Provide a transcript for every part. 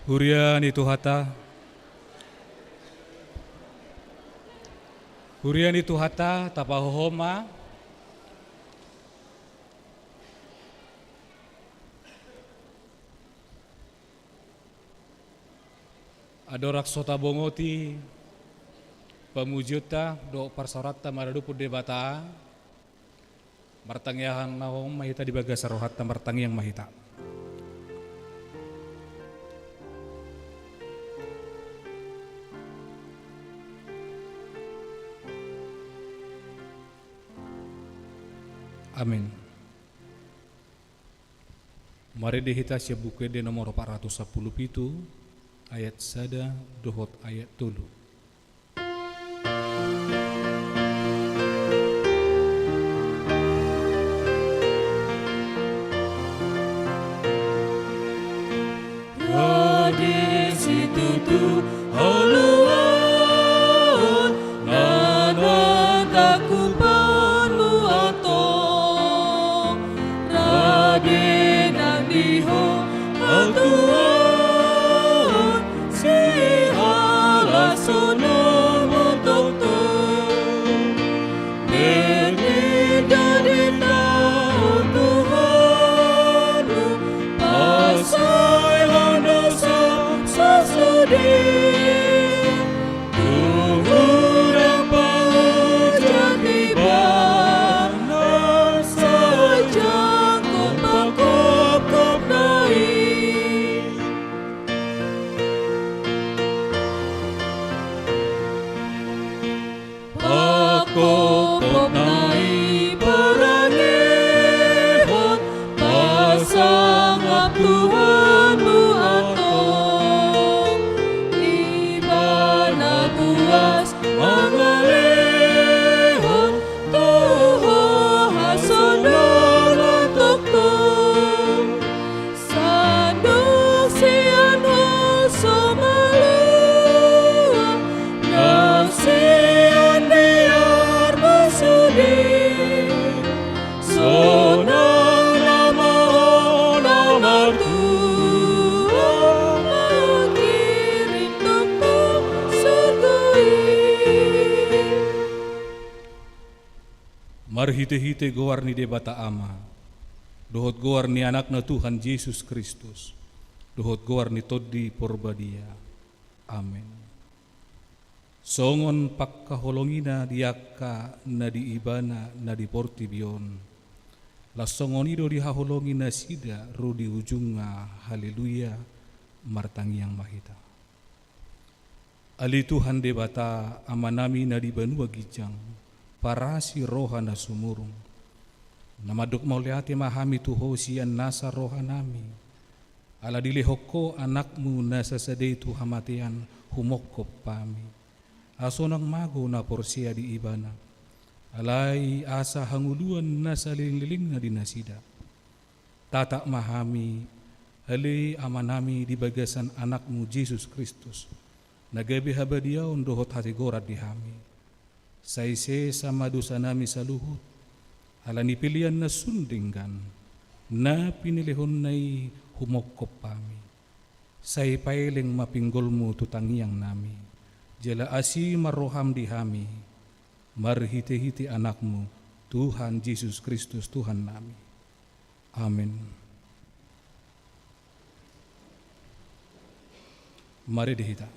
Hurian itu hata. Hurian itu hata tapahohoma. Adorak sota bongoti pamujuta do parsorata maradupu debata martangyahan nahom mahita di bagas rohatta martangyang mahita. Amin. Mari dihita siya buku de nomor 417 ayat sada dohot ayat tulu. Radis itu tu haluan nanan takupanmu atau radenan diho atuan si halasono mototo berninda di tahun Tuhanmu asai handosa sasudi tuhurang paujan ibana sajang kopakop naik pakop naik perangehon pasangap Tuhanmu atong ibana buas mangalehon tuho hasonon tokong sandung sian hoso malua nang sian biar masudi sonang namahon amar Tuhan mengirim tokong surgai. Marhite-hite goar ni debata ama. Dohot goar ni anakna Tuhan Yesus Kristus. Dohot goar ni todi porbadia. Amin. Songon pakkaholongina diaka na di ibana na di porti bion. La songonido di haholongina sida rudi ujunga haleluya martangyang mahita. Ali Tuhan debata amanami na di banua gijang parasi roha na sumurung. Namaduk mauliati mahami tuho sian nasa roha nami. Ala dilehoko anakmu nasa sadei tu hamatian humokop pami. Asonang mago na porsia di ibana. Alai asa hanguluan nasa liling na dinasida. Tatak mahami hali amanami di bagasan anakmu Yesus Kristus. Nagabi habadiaon dohot hati gorat dihami. Saise sama dosa nami saluhut. Ala ni pilihan na sundinggan. Na pinilihon na'y humokop pami. Say pailing mapinggolmu tutangyang nami. Jala asi maroham dihami. Marhite-hite anakmu Tuhan Yesus Kristus Tuhan nami. Amin. Mari dihita.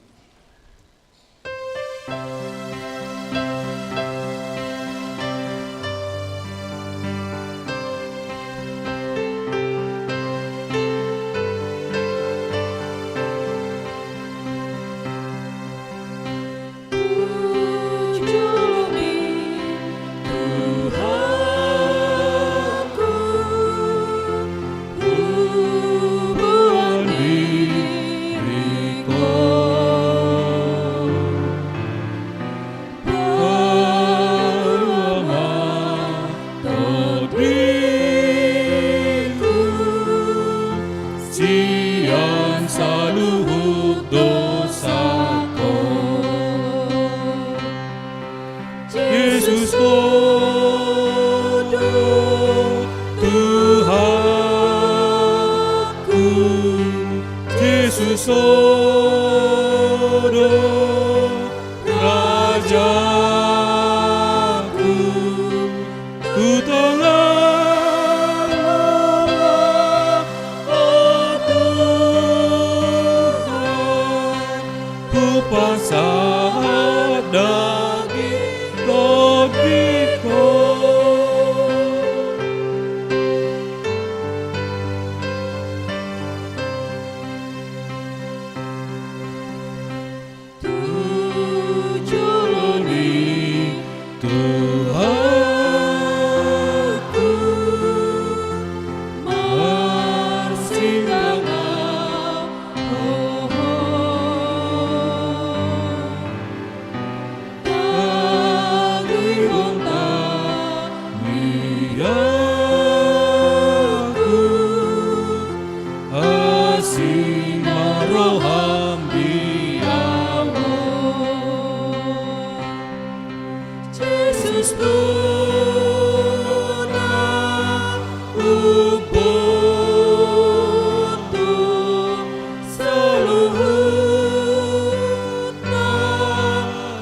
Yesus bodoh Tuhanku, Yesus Sodo Rajaku, ku tengah aku ku pasang daging tobiku. Tuhanku bersinggalah bagi unta miaku asing maroham diawo. Jesus Tuna uboto seluhutna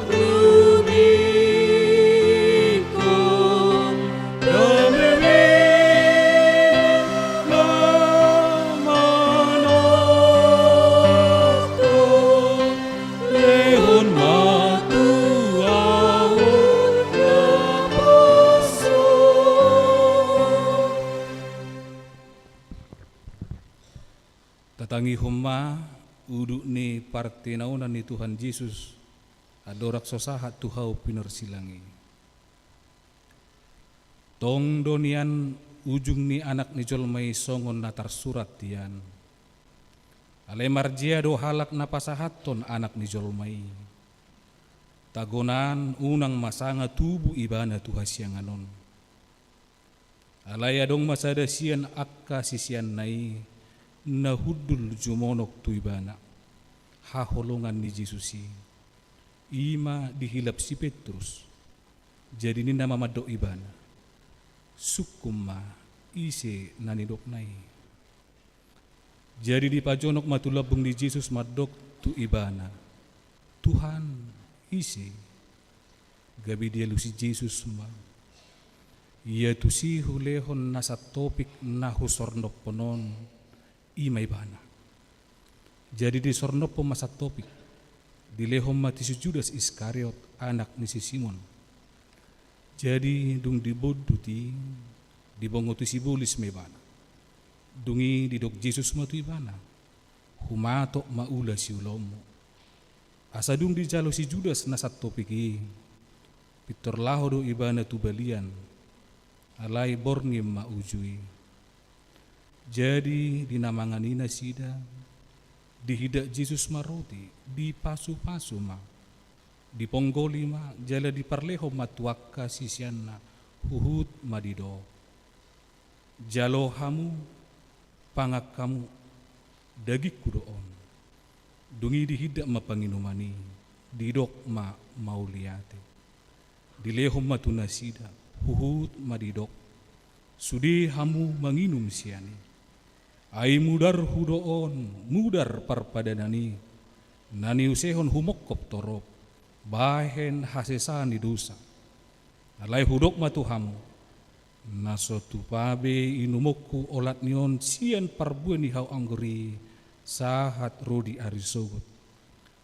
luniko damemi lamanoto lehon matu tatangi humma uduk ni partinaunan ni Tuhan Yesus adorak sosahat tuhau pinersilangi. Tong donian ujung ni anak ni jolmai songon natar surat tian. Ale marjia do halak napasahaton anak ni jolmai. Tagonan unang masanga tubuh ibana tuhasyanganon. Alaya dong masada sian akka sisian nai nahudul jumonok tuibana haholongan ni Jesusi ima dihilap si Petrus jadi ni nama madok ibana sukuma ise nanidok nai jadi di pajonok matulabung ni Jesus madok tu ibana Tuhan ise gabi dia lusi Jesus ma ia tu si hulehon nasa topik nahu sornok ponon ima ibana. Jadi di sornopo masa topik di lehom mati si Judas Iskariot anak ni si Simon. Jadi dung diboduti dibongotu si bulis mebana. Dungi didok Jesus matu ibana. Humatok maula si ulomo. Asa dung di jalo si Judas nasat topiki. Pitor laho do ibana tu balian. Alai borngim maujui. Jadi dinamanganina sida dihidak Jesus maroti di pasu-pasu ma di ponggoli ma jala di parleho matuakka sisianna huhut madido jalo hamu pangak kamu dagik kudoon dungi dihidak ma panginumani didok ma mauliate dileho matuna sida huhut madidok sudi hamu manginum siani ai mudar hudoon mudar parpadanani nani usehon humokkop torop bahen hasesan di dosa alai hudok matuhamu naso tupabe inumokku olat nion sian parbuen ni hau anggori sahat rodi arisogot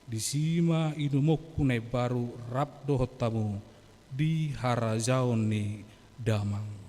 disima inumokku nai baru rabdo hotamu di harajaon ni damang.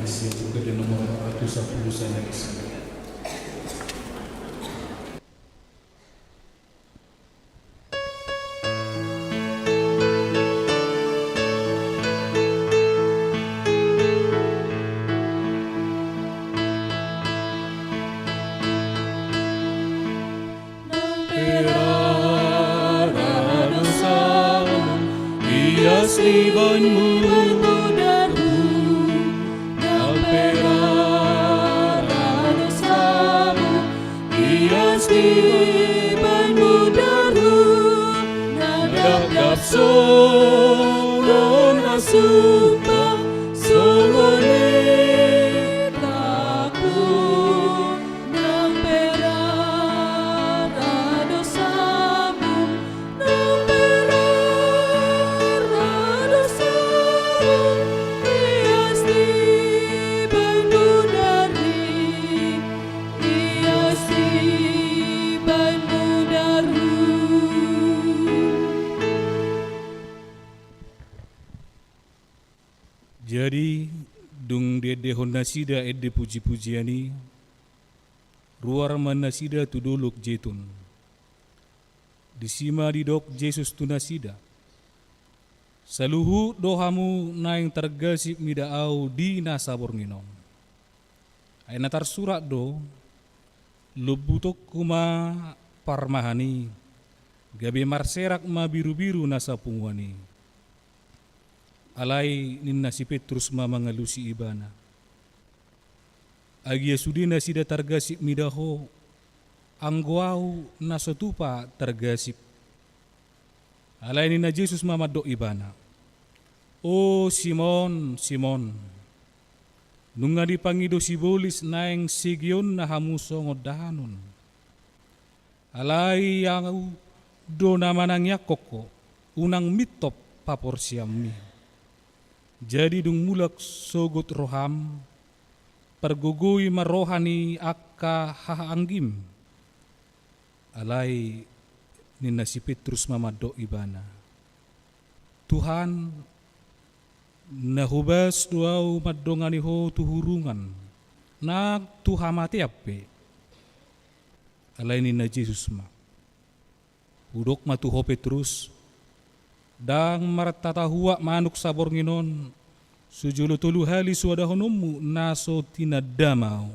Indonesia juga di nomor 110 sana di sana. Libanmu darmu Namperara dosamu Hias libanmu darmu Nadap songon asumpah songonik laku Namperara dosamu Jadi dung dede honda sida edde puji-pujiani ruar mana sida tu doluk jetun disima di dok Jesus tunasida saluhu dohamu naing tergasip mida au di nasabor nginom aina tar surat do lubutok kuma parmahani gabe marserak ma biru-biru nasa pungwani alai ninna si Petrus ma mangalusi ibana agia sudina sida targasip midaho angguau nasotupa targasip alai ninna Jesus ma maddo ibana o Simon Simon nunga dipangido si bolis naeng sigion na hamuso ngodahanon alai yang do namanang yakoko unang mitop papor siammi jadi dung mulak sogot roham pergugui marohani akka hahanggim alai ninna si Petrus mamado ibana Tuhan nahubas duau madongani ho tuhurungan nak tuhamati ape alai ninna Jesus ma udok matuho Petrus dang martatahua manuk sabor nginon sujulu tulu hali suadahonomu naso tinadamau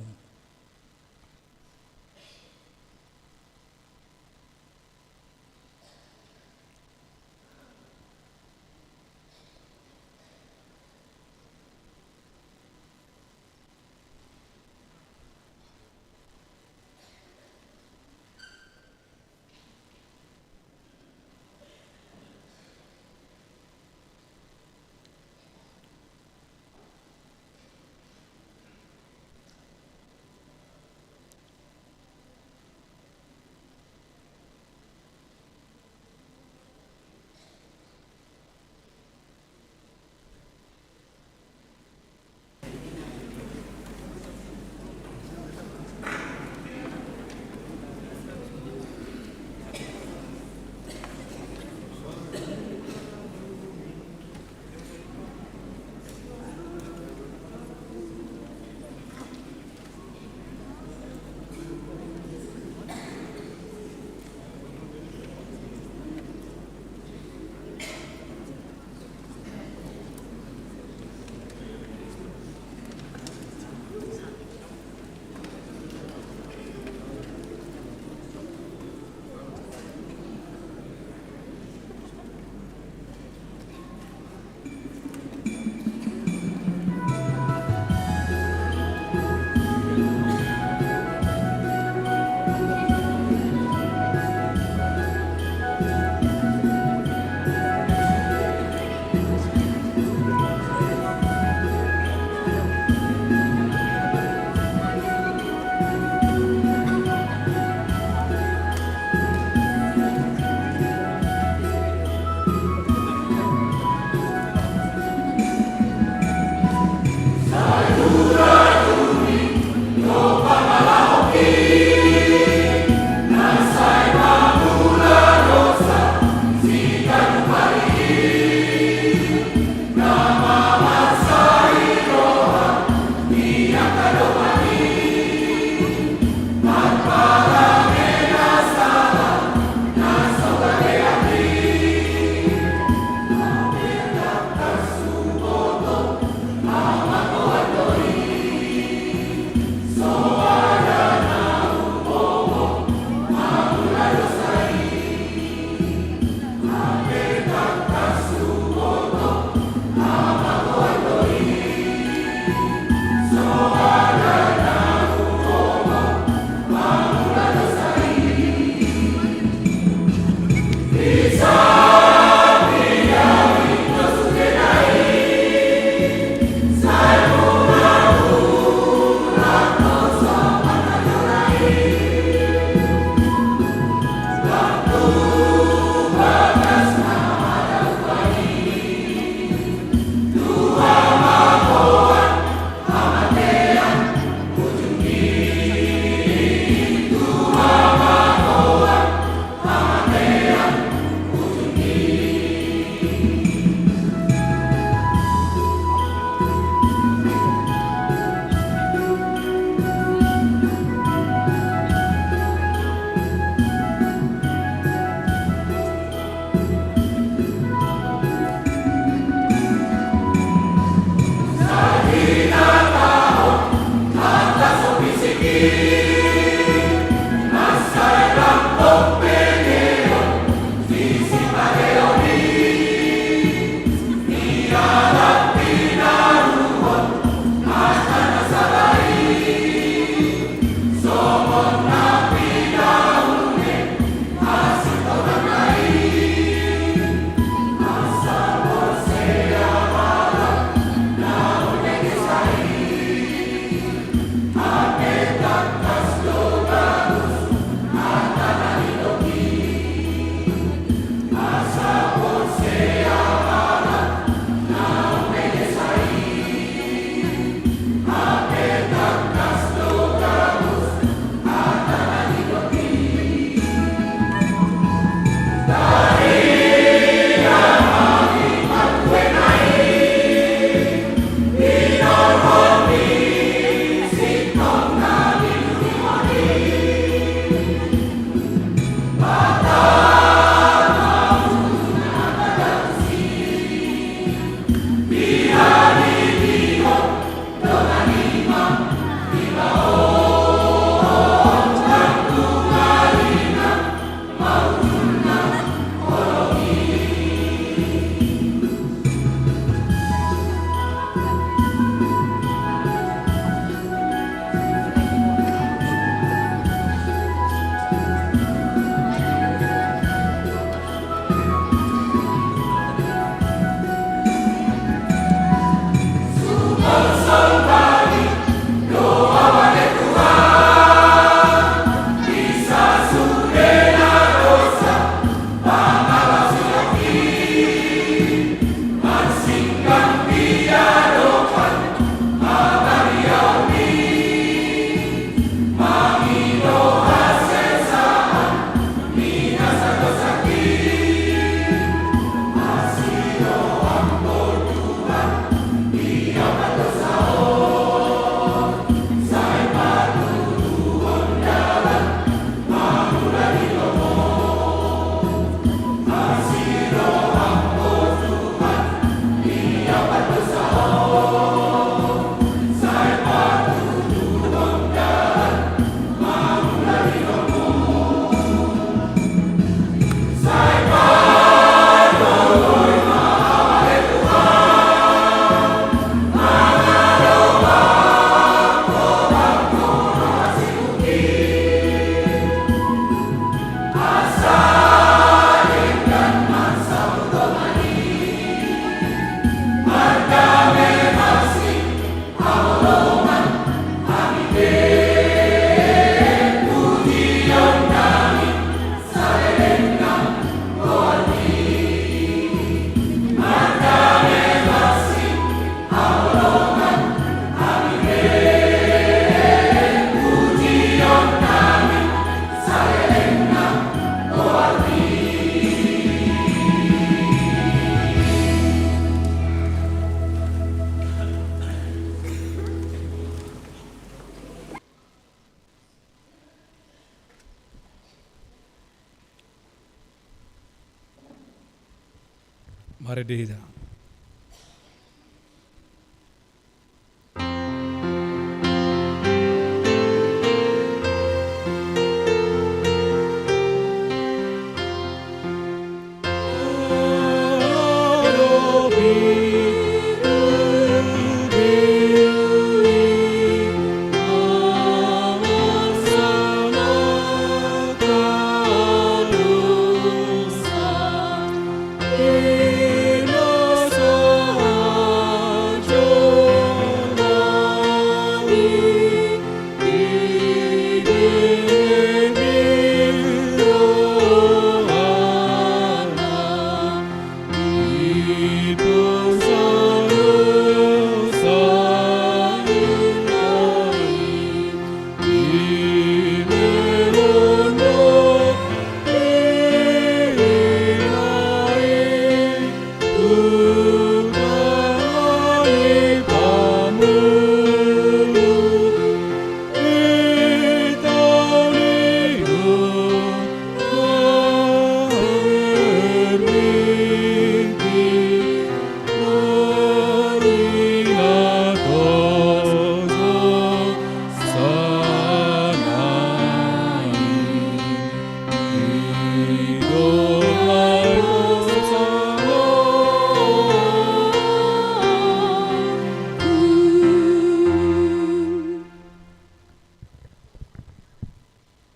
Mari dihita.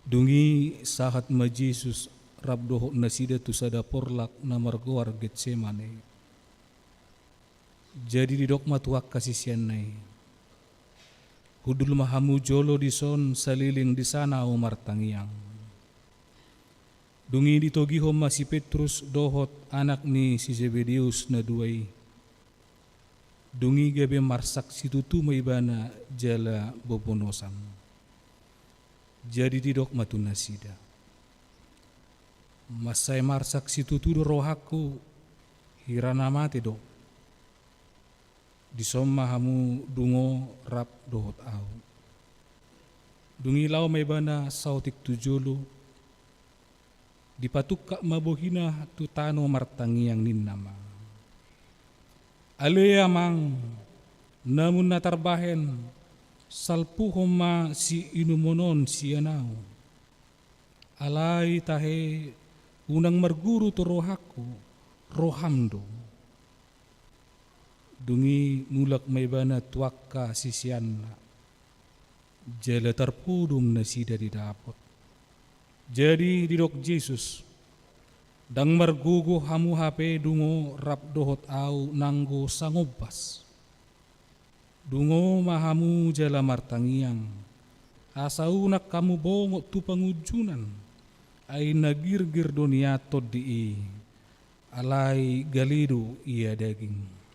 Dungi sahat ma Jesus rabdoho nasida tu sada porlak na margoar Getsemane. Jadi di dok matuak kasisian nai. Hudul mahamu jolo di son saliling di sana umar tangiang. Dungi di togiho ma si Petrus dohot anak ni si Zebedius na duai. Dungi gabe marsak si tutu maibana jala bobonosam. Jadi didok matu nasida. Masai marsak si tutu rohaku hirana mati dok. Disomma hamu dungo rap dohot au. Dungi lau maibana sautik tujulu. Dipatukka mabohina tu tano martangi yang ninnama. Alea mang namun natarbahen salpuhoma si inumonon sianau. Alai tahe unang marguru to rohaku rohamdo. Dungi mulak maibana tuakka sisianna. Jala tarpudum nasida didapot. Jadi didok Jesus dang margugo hamu hape dungo rap dohot au nanggo sangobas. Dungo mahamu jala martangiang. Asaunak kamu bongo tu pangujunan. Ay nagirgir doniato di alai galido ia daging.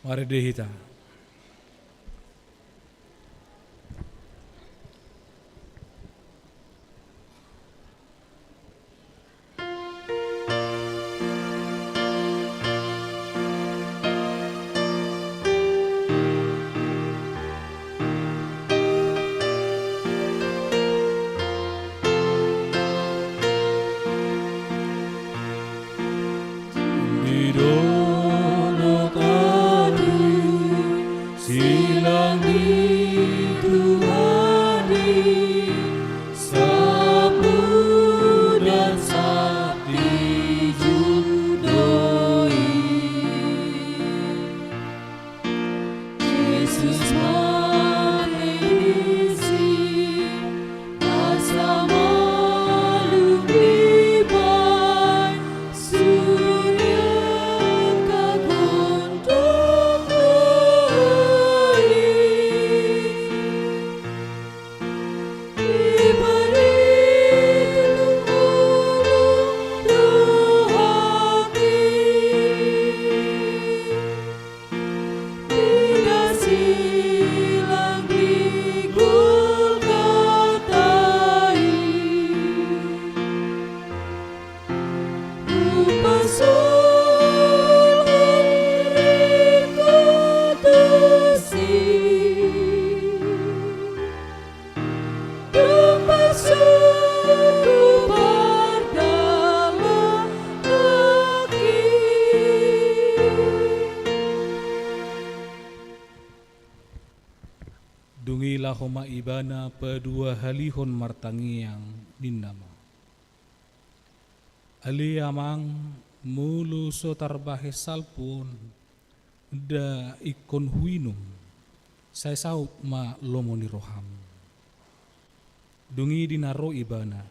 Mari dehita. Silang itu hadir, sapu dan sakti judoi. Yesus menisi asa malu libai surya kaguntung doi. Diberi tulung dohaki, tidak silang di Golgatai. Upasul hari kudusi, Upasul berdalam lagi. Dungilah homa ibana pedua halihon martangiang ninama. Ali amang mulu sotarbahe salpun da ikon huinum saya saut ma lomoni roham. Dungi dinaro ibana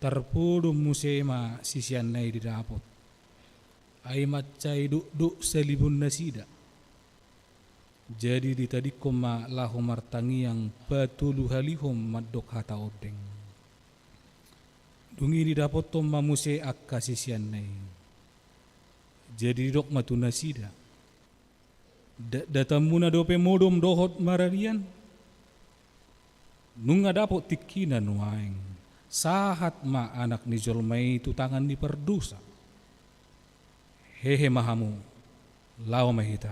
tarpudum musema sisian nai didapot. Ai macai duk selibun nasida. Jadi ditadikom ma laho martangi yang patulu halihom madok hata odeng. Dungi didapot tom mamuse akka sisian nai. Jadi dok matuna sida. Datamuna dope modom dohot mararian. Nunga dapot tikina nuaing. Sahat ma anak ni jolmai tu tangan di perdusa. Hehe mahamu. Lao mahita.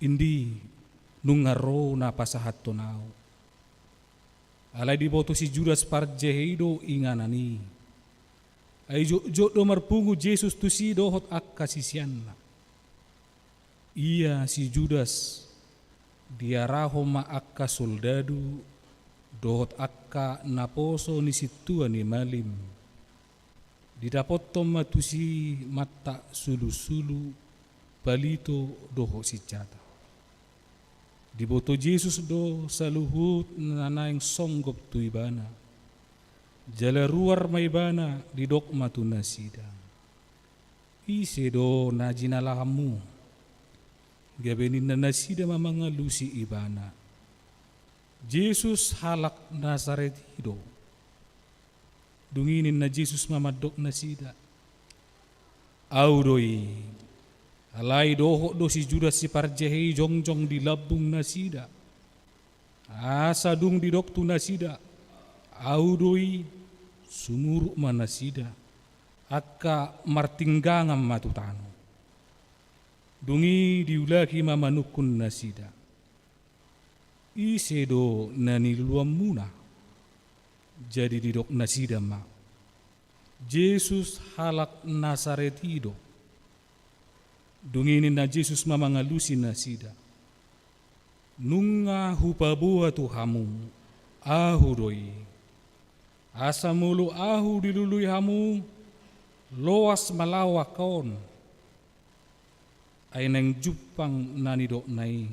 Indi nunga ro na pasahat tonau. Alai di boto si Judas parjeheido inganani. Ai jok do marpungu Yesus tu si dohot akka sisianna. Ia si Judas dia raho ma akka soldadu dohot akka naposo ni situa ni malim. Didapot tom matusi mata sulu-sulu palito doho si jata. Diboto Yesus do saluhut nanaing songgop tu ibana. Jala ruar maibana didok matu nasida. Ise do najinalahamu. Gabenin na nasida mamangalusi ibana. Yesus halak Nazaret hido. Dunginin na Yesus mamadok nasida. Audoi. Alai doho do si Judas si parjehei jongjong di labung nasida. Asa dung di doktu nasida. Audoi sumuruk manasida. Akka martinggangam matutano. Dungi diulaki mamanukun nasida. Ise do naniluam muna. Jadi didok nasida ma. Yesus halak Nazaret hido. Dunginin na Yesus mamangalusi nasida. Nunga hupabua tu hamu. Ahu doi. Asa mulu ahu dilului hamu. Loas malawa kaon. Ay nang jupang nanidok nai.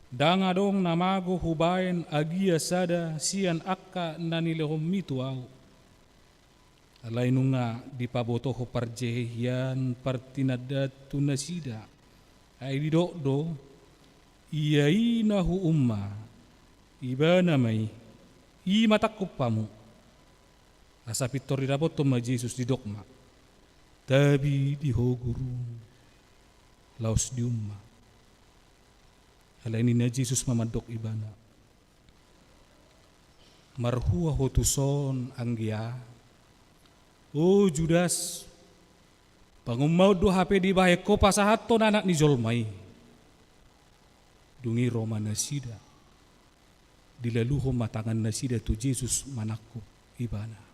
Danga dong namago hubayan agia sada sian akka nanilehom mitu au. Alay nunga di pabotoho parjehian partinada tunasida. Ay didok do iyai nahu umma. Iba namay i matakupamu. Asa pitor didapot ma Jesus didokma. Tabi dihoguru. laos di umma. Ala ini na Jesus mamadok ibana. Marhua hotuson anggia. Oh Judas, pangumau do HP di bahe ko pasahaton anak ni Zolmai. Dungi Roma nasida. Dilaluho matangan nasida tu Jesus manakku ibana.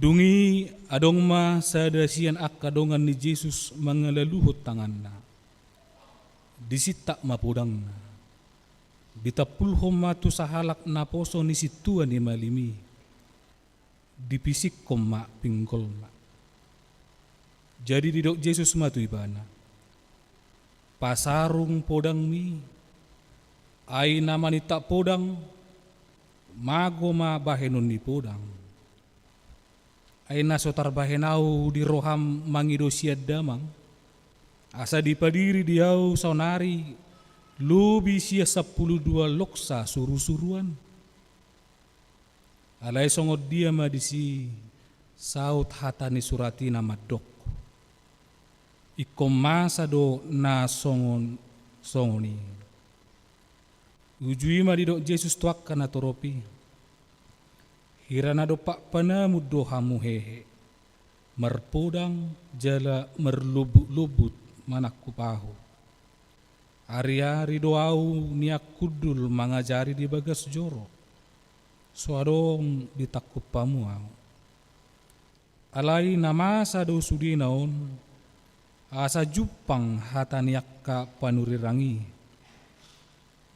Dungi adong ma sadasian akka dongan ni Jesus mangalaluhot tanganna. Disitak mapudangna. Bitapulhom matu sahalak na poso ni situa ni malimi. Dipisik kom ma pinggol ma. Jadi didok Jesus matu ibana. Pasarung podang mi. Ai nama ni tak podang. Mago ma bahenon ni podang. Ai nasotar bahenau di roham mangido siad damang. Asa dipadiri diau saunari. Lubi sia 12 loksa suru-suruan. Alai songod dia madisi saut hatani surati nama dok. Ikom masa do na songoni. Ujui ma didok Jesus tuak kana toropi. Hirana do pak panamu do hamu hehe. Merpodang jala merlubut-lubut manakku pahu. Ari-ari doau niak kudul mangajari di bagas joro. Suadong ditakup pamuau. Alai namasa do sudi naon. Asa jupang hata niak ka panurirangi.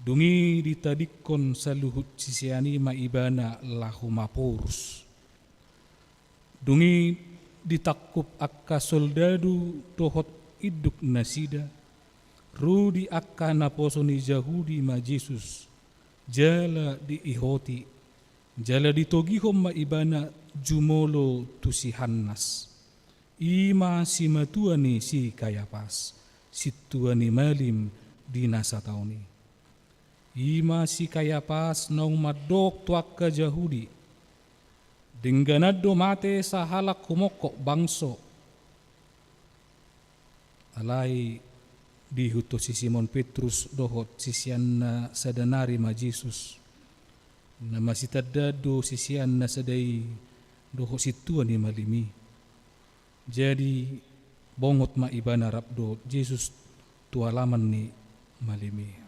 Dungi ditadikon saluhut sisiani maibana lahu mapurus. Dungi ditakup akka soldadu tohot iduk nasida. Rudi akka naposo ni Jahudi ma Jesus. Jala di ihoti. Jala ditogihom ma ibana jumolo tu si Hannas. Ima si matuani si Kayapas. Situani malim di nasa tauni. Ima si Kayapas naung madok tuak ka Jahudi. Dengganado mate sa halak kumokok bangso. Alai dihuto si Simon Petrus dohot sisian na sadanari ma Jesus. Na masitadado sisian na sadai dohot situan ni malimi. Jadi bongot ma ibana rapdo Jesus tualaman ni malimi.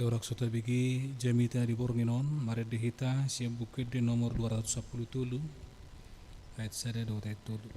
dorak sota bigi jamita di Bornginon mare dihita siap bukit di nomor 210 tulu ayat sada do ayat tulu.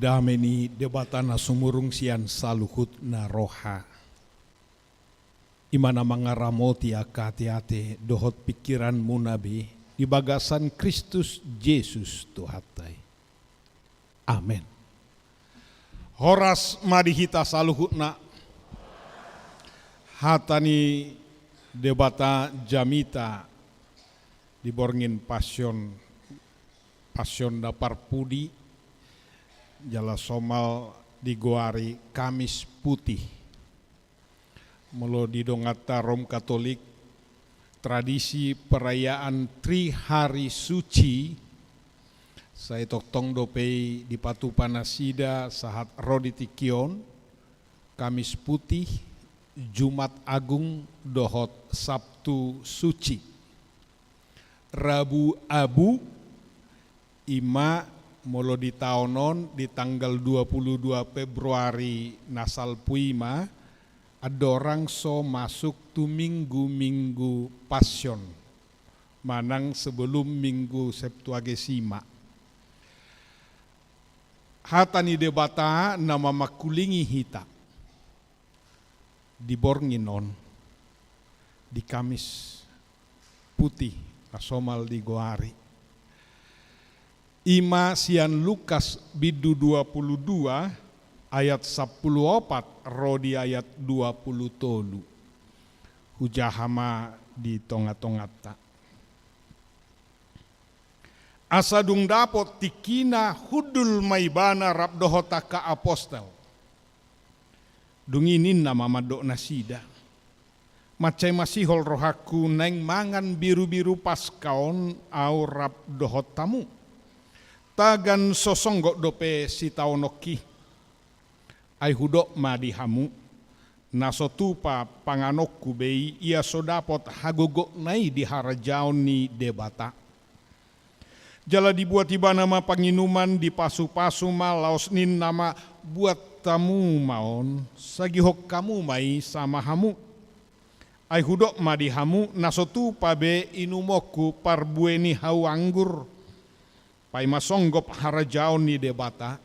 Dameni debatana sumurung sian saluhut na roha. Imana mangaramoti akati-ate dohot pikiran munabi di bagasan Kristus Yesus Tuhatai. Amin. Horas madihita saluhutna hatani debata jamita di borngin pasion dapar pudi jala somal di Goari Kamis Putih. Melo di dongata Rom Katolik tradisi perayaan Tri Hari Suci saya tong dopei di Patu Panasida sahat Roditikion Kamis Putih Jumat Agung dohot Sabtu Suci Rabu Abu Ima molo di taonon di tanggal 22 Februari nasal puima adorang so masuk tu minggu Pasion manang sebelum minggu Septuagesima. Hatani debata nama makulingi hita di Bornginon di Kamis Putih asomal di Goari. Ima sian Lukas bidu 22 ayat 14 rodi ayat 20 tolu. Hujahama di tonga-tongata. Asadung dapot tikina hudul maibana rabdohota ka apostel. Dunginin nama madok nasida. Macai masihol rohaku neng mangan biru-biru paskaon au rabdohot tamu. Tagan sosonggok dope si taonoki ai hudok madihamu nasotupa panganokku bei ia sodapot hagogok nai di harajaon ni debata Jala dibuat tiba nama panginuman di pasu-pasu ma laos nin nama buat tamu maon sagihok kamu mai sama hamu. Ai hudok ma di hamu nasotu pabe inumoku parbueni hau anggur. Pai masonggop harajaon ni debata.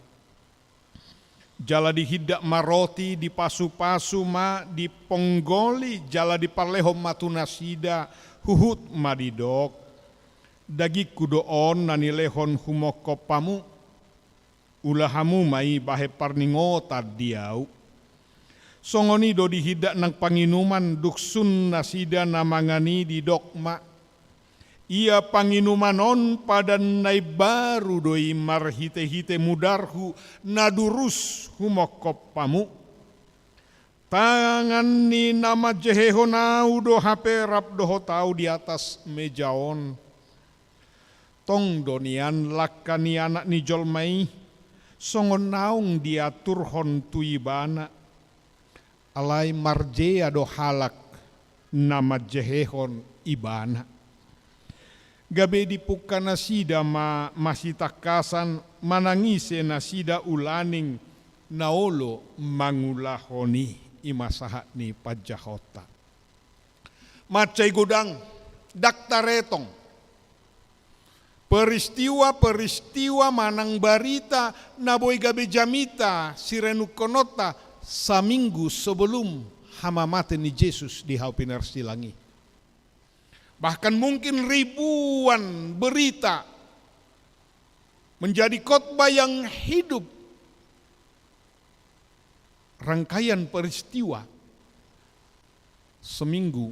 Jala dihidak ma roti di pasu-pasu ma di ponggoli jala di parlehom matu nasida huhut ma di dok. Dagi kudoon nani lehon humoko pamu ulahamu mai bahe parningo tadiau songoni do dihidak nang panginuman duksun nasida namangani di dokma ia panginuman on padan nai baru doi marhite-hite mudarhu nadurus humoko pamu tangan ni nama jehehonau do hape rap doho tau di atas mejaon tong donian lakani anak ni jolmai songon naung diatur hon tuibana alai marje ado halak nama jehehon ibana gabe dipuka nasida masih takasan manangise nasida ulaning naolo mangulahoni imasaha ni pajahota macai gudang daktaretong peristiwa manang barita naboy gabe jamita sirenu konota saminggu sebelum hama mati ni Yesus di hau pinarsilangi. Bahkan mungkin ribuan berita menjadi khotbah yang hidup. Rangkaian peristiwa seminggu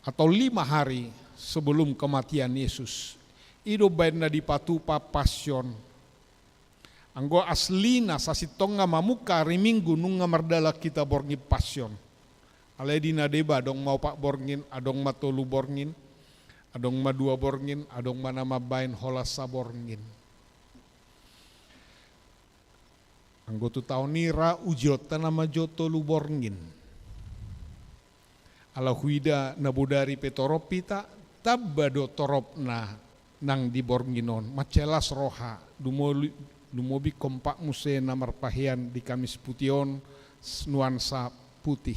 atau 5 hari sebelum kematian Yesus. Ido baina di patupa pasyon. Anggo aslina sasitonga mamuka riminggu nunga mardala kita borngi pasyon. Aledina deba dong mau pak borngin, adong ma tolu borngin, adong ma 2 borngin, adong ma nama bain holasa borngin. Anggo tu tahun nira ujota nama joto lu borngin. Ala huida nabudari petoropita tabado toropna nang di bornginon macelas roha dumobi kompak muse namar pahian di kamis pution nuansa putih.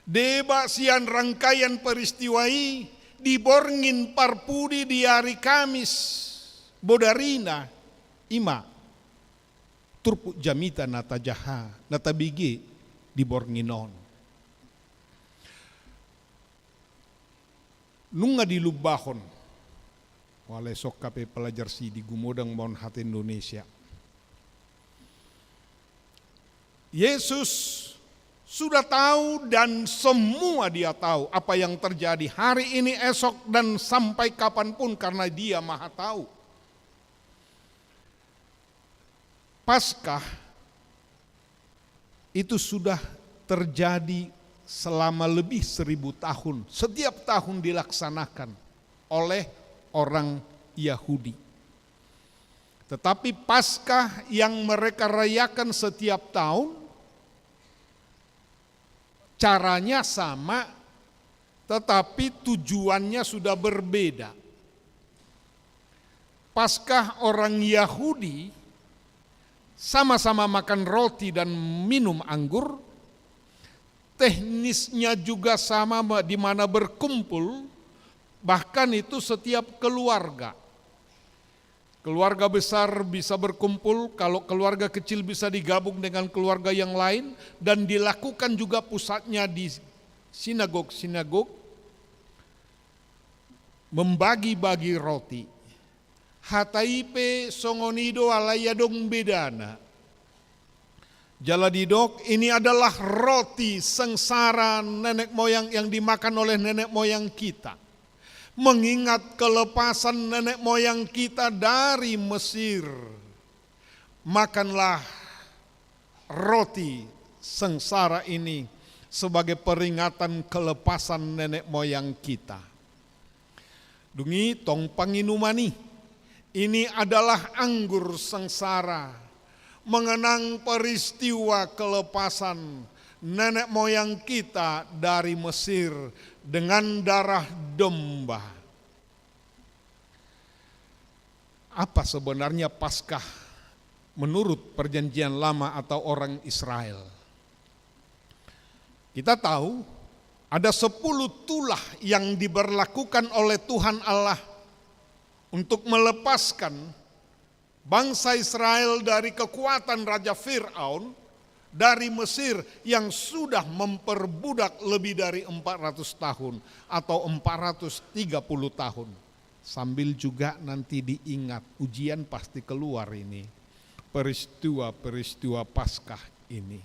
Deba sian rangkaian peristiwai di borngin parpudi di hari Kamis bodarina ima turpu jamita nata jaha nata bigi di bornginon. Nunga dilubahon oleh sok kape pelajar si di gumodang mon hati Indonesia. Yesus sudah tahu dan semua dia tahu apa yang terjadi hari ini, esok dan sampai kapanpun karena dia maha tahu. Paskah itu sudah terjadi selama lebih 1000 tahun, setiap tahun dilaksanakan oleh orang Yahudi. Tetapi Paskah yang mereka rayakan setiap tahun, caranya sama, tetapi tujuannya sudah berbeda. Paskah orang Yahudi sama-sama makan roti dan minum anggur. Teknisnya juga sama di mana berkumpul, bahkan itu setiap keluarga. Keluarga besar bisa berkumpul, kalau keluarga kecil bisa digabung dengan keluarga yang lain, dan dilakukan juga pusatnya di sinagog-sinagog, membagi-bagi roti. Hataipe songonido alayadong bedana. Jaladidok ini adalah roti sengsara nenek moyang yang dimakan oleh nenek moyang kita. Mengingat kelepasan nenek moyang kita dari Mesir. Makanlah roti sengsara ini sebagai peringatan kelepasan nenek moyang kita. Dungi tong panginumani, ini adalah anggur sengsara. Mengenang peristiwa kelepasan nenek moyang kita dari Mesir dengan darah domba. apa sebenarnya Paskah menurut perjanjian lama atau orang Israel. Kita tahu ada 10 tulah yang diberlakukan oleh Tuhan Allah untuk melepaskan bangsa Israel dari kekuatan Raja Fir'aun dari Mesir yang sudah memperbudak lebih dari 400 tahun atau 430 tahun. Sambil juga nanti diingat, ujian pasti keluar ini, peristiwa-peristiwa Paskah ini.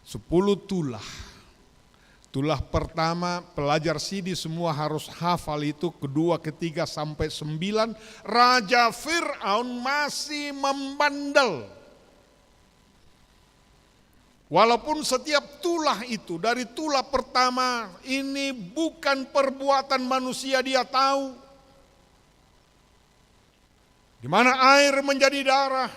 10 tulah. Tulah pertama, pelajar sidi semua harus hafal itu, kedua, ketiga, sampai 9. Raja Fir'aun masih membandel. Walaupun setiap tulah itu, dari tulah pertama, ini bukan perbuatan manusia, dia tahu. Di mana air menjadi darah.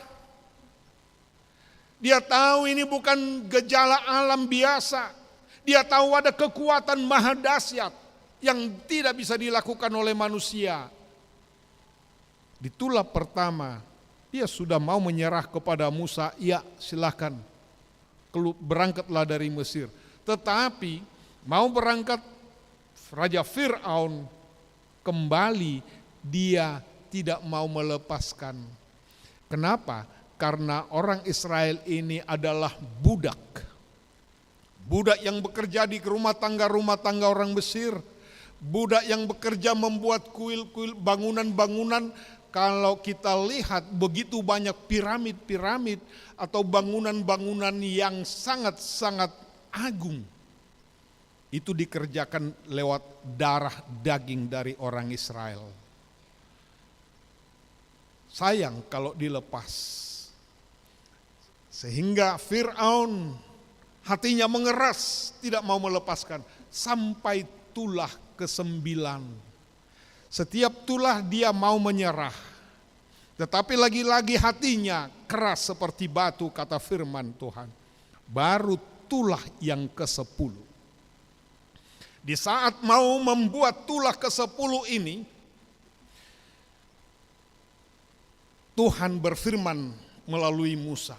Dia tahu ini bukan gejala alam biasa. Dia tahu ada kekuatan maha dahsyat yang tidak bisa dilakukan oleh manusia. Di tulah pertama, dia sudah mau menyerah kepada Musa, ya silakan, berangkatlah dari Mesir. Tetapi mau berangkat Raja Fir'aun kembali, dia tidak mau melepaskan. Kenapa? Karena orang Israel ini adalah budak. Budak yang bekerja di rumah tangga orang Mesir. Budak yang bekerja membuat kuil-kuil, bangunan-bangunan. Kalau kita lihat begitu banyak piramid-piramid atau bangunan-bangunan yang sangat-sangat agung. Itu dikerjakan lewat darah daging dari orang Israel. Sayang kalau dilepas. Sehingga Fir'aun hatinya mengeras, tidak mau melepaskan. Sampai tulah ke-9. Setiap tulah dia mau menyerah. Tetapi lagi-lagi hatinya keras seperti batu, kata firman Tuhan. Baru tulah yang ke-10. Di saat mau membuat tulah ke-10 ini, Tuhan berfirman melalui Musa.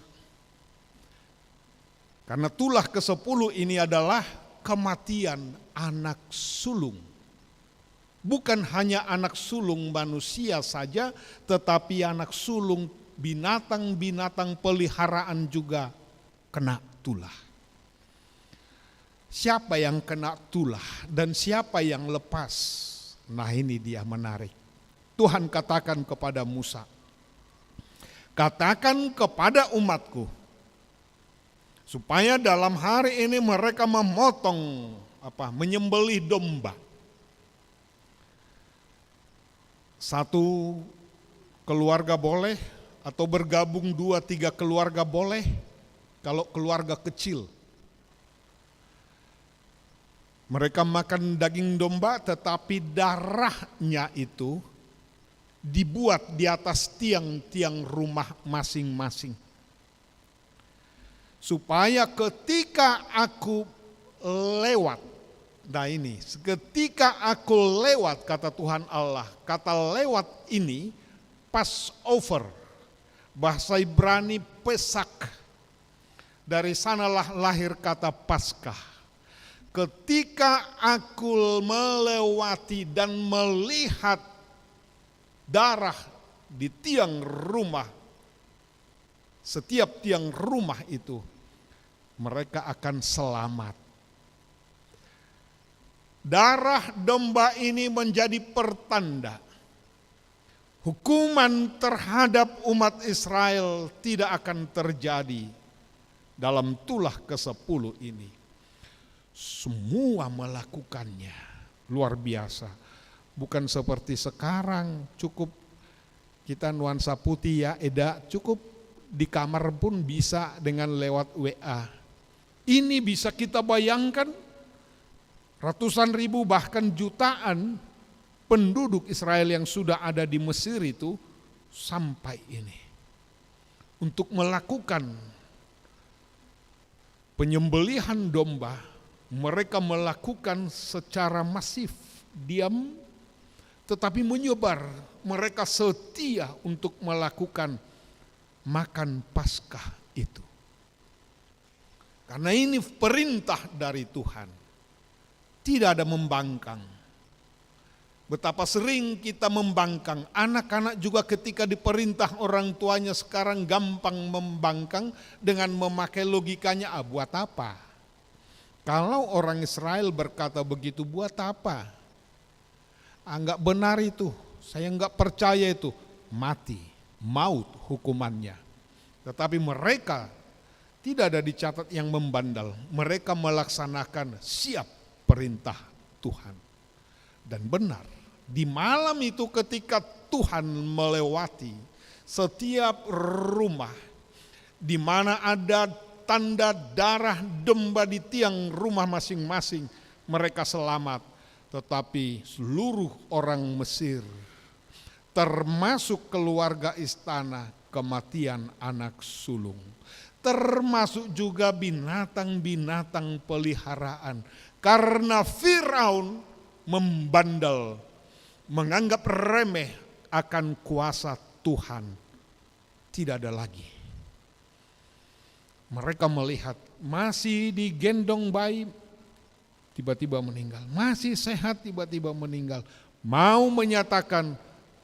Karena tulah ke-10 ini adalah kematian anak sulung. Bukan hanya anak sulung manusia saja, tetapi anak sulung binatang-binatang peliharaan juga kena tulah. Siapa yang kena tulah dan siapa yang lepas? Nah, ini dia menarik. Tuhan katakan kepada Musa, katakan kepada umatku, supaya dalam hari ini mereka menyembelih domba. Satu keluarga boleh, atau bergabung 2-3 keluarga boleh, kalau keluarga kecil. Mereka makan daging domba, tetapi darahnya itu dibuat di atas tiang-tiang rumah masing-masing. Supaya ketika aku lewat, nah ini, ketika aku lewat, kata Tuhan Allah, kata lewat ini Passover, bahasa Ibrani Pesak, dari sanalah lahir kata Paskah. Ketika aku melewati dan melihat darah di tiang rumah, setiap tiang rumah itu, mereka akan selamat. Darah domba ini menjadi pertanda. Hukuman terhadap umat Israel tidak akan terjadi dalam tulah ke-10 ini. Semua melakukannya, luar biasa. Bukan seperti sekarang, cukup kita nuansa putih ya, Eda, cukup di kamar pun bisa dengan lewat WA. Ini bisa kita bayangkan, ratusan ribu bahkan jutaan penduduk Israel yang sudah ada di Mesir itu sampai ini. Untuk melakukan penyembelihan domba, mereka melakukan secara masif, diam, tetapi menyebar. Mereka setia untuk melakukan makan Paskah itu. Karena ini perintah dari Tuhan. Tidak ada membangkang. Betapa sering kita membangkang. Anak-anak juga ketika diperintah orang tuanya sekarang gampang membangkang dengan memakai logikanya, buat apa? Kalau orang Israel berkata begitu, buat apa? Enggak benar itu, saya enggak percaya itu. Mati, maut hukumannya. Tetapi mereka tidak ada dicatat yang membandel. Mereka melaksanakan siap perintah Tuhan. Dan benar, di malam itu ketika Tuhan melewati setiap rumah di mana ada tanda darah domba di tiang rumah masing-masing, mereka selamat. Tetapi seluruh orang Mesir, termasuk keluarga istana, kematian anak sulung. Termasuk juga binatang-binatang peliharaan. Karena Firaun membandel, menganggap remeh akan kuasa Tuhan. Tidak ada lagi. Mereka melihat masih digendong bayi, tiba-tiba meninggal. Masih sehat, tiba-tiba meninggal. Mau menyatakan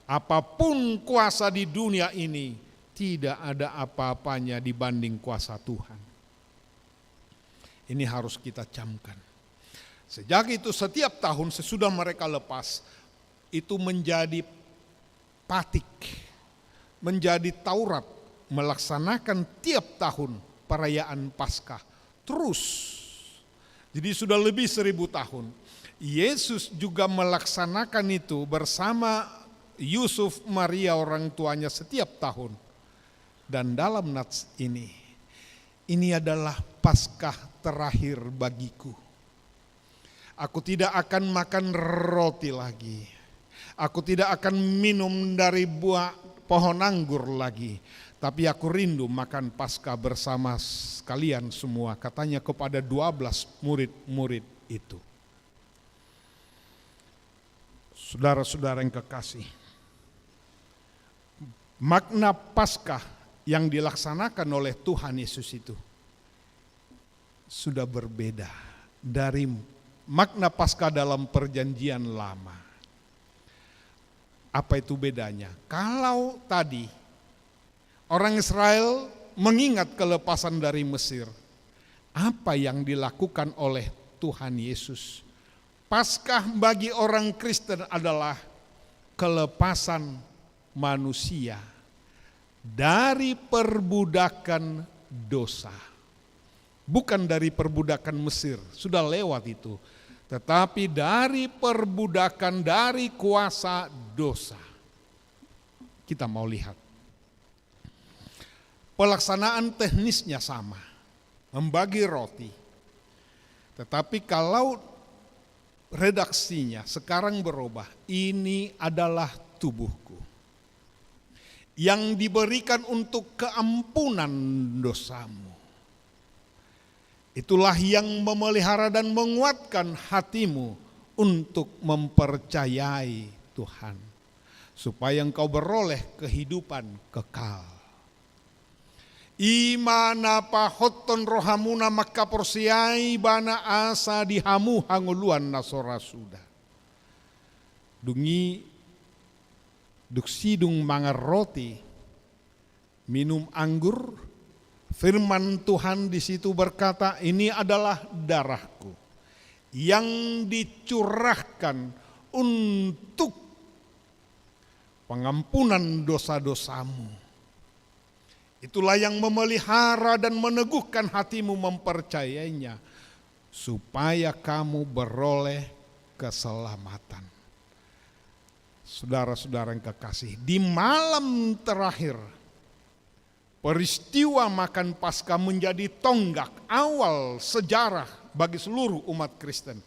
apapun kuasa di dunia ini, tidak ada apa-apanya dibanding kuasa Tuhan. Ini harus kita camkan. Sejak itu setiap tahun sesudah mereka lepas, itu menjadi patik, menjadi Taurat, melaksanakan tiap tahun perayaan Paskah. Terus, jadi sudah lebih 1000 tahun. Yesus juga melaksanakan itu bersama Yusuf, Maria orang tuanya setiap tahun. Dan dalam nats ini adalah Paskah terakhir bagiku. Aku tidak akan makan roti lagi. Aku tidak akan minum dari buah pohon anggur lagi. Tapi aku rindu makan Paskah bersama kalian semua. Katanya kepada 12 murid-murid itu. Saudara-saudara yang kekasih, makna Paskah yang dilaksanakan oleh Tuhan Yesus itu sudah berbeda dari makna Paskah dalam perjanjian lama. Apa itu bedanya? Kalau tadi orang Israel mengingat kelepasan dari Mesir, apa yang dilakukan oleh Tuhan Yesus? Paskah bagi orang Kristen adalah kelepasan manusia dari perbudakan dosa. Bukan dari perbudakan Mesir, sudah lewat itu. Tetapi dari perbudakan, dari kuasa dosa. Kita mau lihat. Pelaksanaan teknisnya sama, membagi roti. Tetapi kalau redaksinya sekarang berubah, ini adalah tubuhku yang diberikan untuk keampunan dosamu. Itulah yang memelihara dan menguatkan hatimu untuk mempercayai Tuhan, supaya engkau beroleh kehidupan kekal. Imana pahoton rohamuna maka porsiai bana asa dihamu hanguluan nasora sudah. Dungi duksidung mangar roti, minum anggur. Firman Tuhan di situ berkata, ini adalah darahku yang dicurahkan untuk pengampunan dosa-dosamu. Itulah yang memelihara dan meneguhkan hatimu mempercayainya, supaya kamu beroleh keselamatan. Saudara-saudara yang kekasih, di malam terakhir, peristiwa makan Paskah menjadi tonggak awal sejarah bagi seluruh umat Kristen.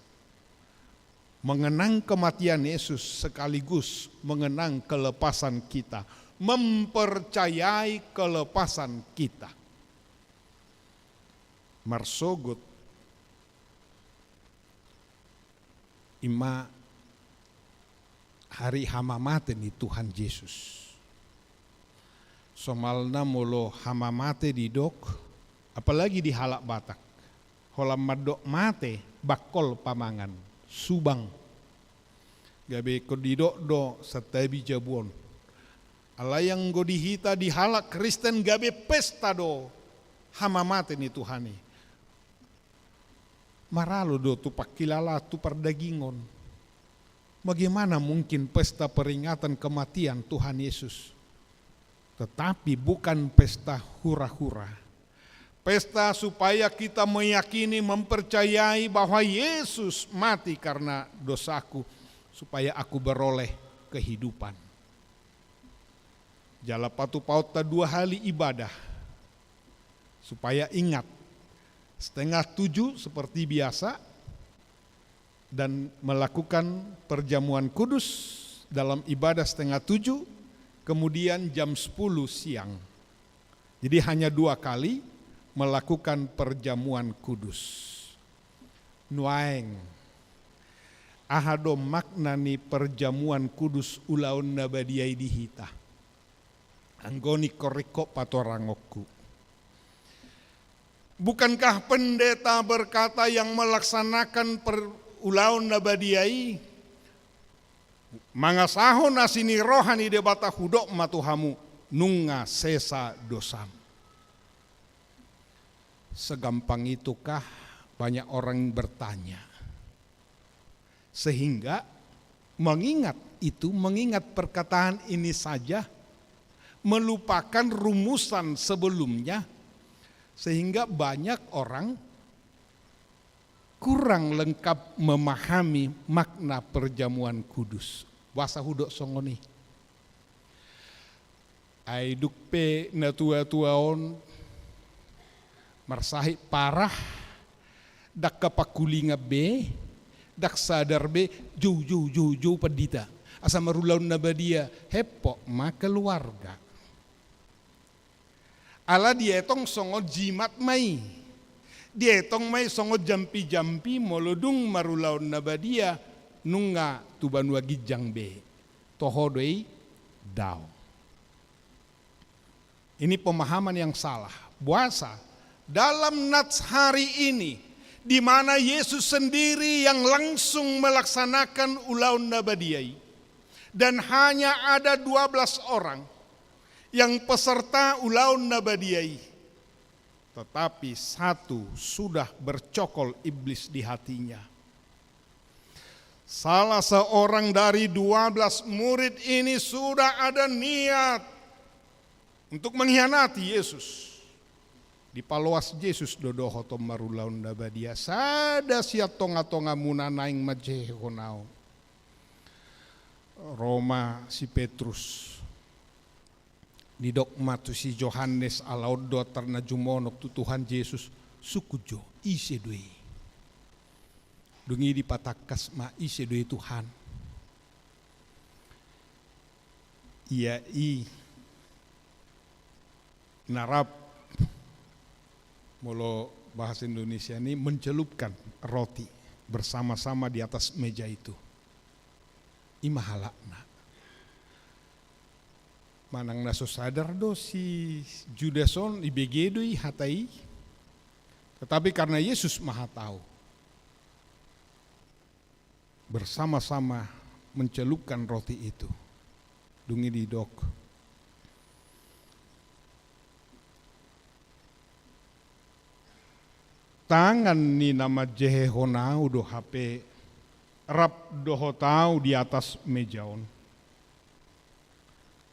Mengenang kematian Yesus sekaligus mengenang kelepasan kita, mempercayai kelepasan kita. Marsogot ima hari hamamate ni Tuhan Yesus. Somalna molo hamamate di dok, apalagi di halak Batak. Holam madok mate bakol pamangan, subang. Gabe ko di dok do satabi jabuon. Alayang go dihita di halak Kristen gabe pesta do hamamate ni Tuhani. Maralo do tu pakilala tu perdagingon. Bagaimana mungkin pesta peringatan kematian Tuhan Yesus? Tetapi bukan pesta hura-hura. Pesta supaya kita meyakini, mempercayai bahwa Yesus mati karena dosaku, supaya aku beroleh kehidupan. Jala patu pauta 2 hari ibadah, supaya ingat, 6:30 seperti biasa, dan melakukan perjamuan kudus dalam ibadah 6:30, kemudian jam 10 siang. Jadi hanya 2 kali melakukan perjamuan kudus. Nuaeng ahado maknani perjamuan kudus ulaun nabadiai dihita. Anggoni koreko patorangokku. Bukankah pendeta berkata yang melaksanakan ulaun nabadiai mangasaho nasini rohani debata hudok matuhamu nunga sesa dosam. Segampang itukah banyak orang bertanya? Sehingga mengingat perkataan ini saja, melupakan rumusan sebelumnya, sehingga banyak orang kurang lengkap memahami makna perjamuan kudus. Wasa hudok songoni. Aiduk pe na tua-tuaon marsahi parah dak kapakulinga be dak sadar be jauh padita asa marulaun nabadia hepo ma keluarga ala dietong songo jimat mai dietong mai songo jampi molodung marulaun nabadia nunga tubanua gijang be tohodoi dao. Ini pemahaman yang salah. Puasa dalam nats hari ini, di mana Yesus sendiri yang langsung melaksanakan ulaun nabadiai, dan hanya ada 12 orang yang peserta ulaun nabadiai, tetapi 1 sudah bercokol iblis di hatinya. Salah seorang dari 12 murid ini sudah ada niat untuk mengkhianati Yesus. Di paluas Yesus dodoho tom marulaun nabadia sada sia tonga-tonga muna naing majehonao. Roma si Petrus di dogma tu si Johannes alaudo terna jumonok tu Tuhan Yesus sukujo ise doi. Dungi di patakas ma ise doi Tuhan. Ia narap molo bahasa Indonesia ini mencelupkan roti bersama-sama di atas meja itu. Imahalakna. Manang naso sadar do si Judason ibegedoi hatai. Tetapi karena Yesus Maha tahu, bersama-sama mencelupkan roti itu. Dungi di dok. Tangan ni nama Jehonau do HP rap doho tau di atas mejaon.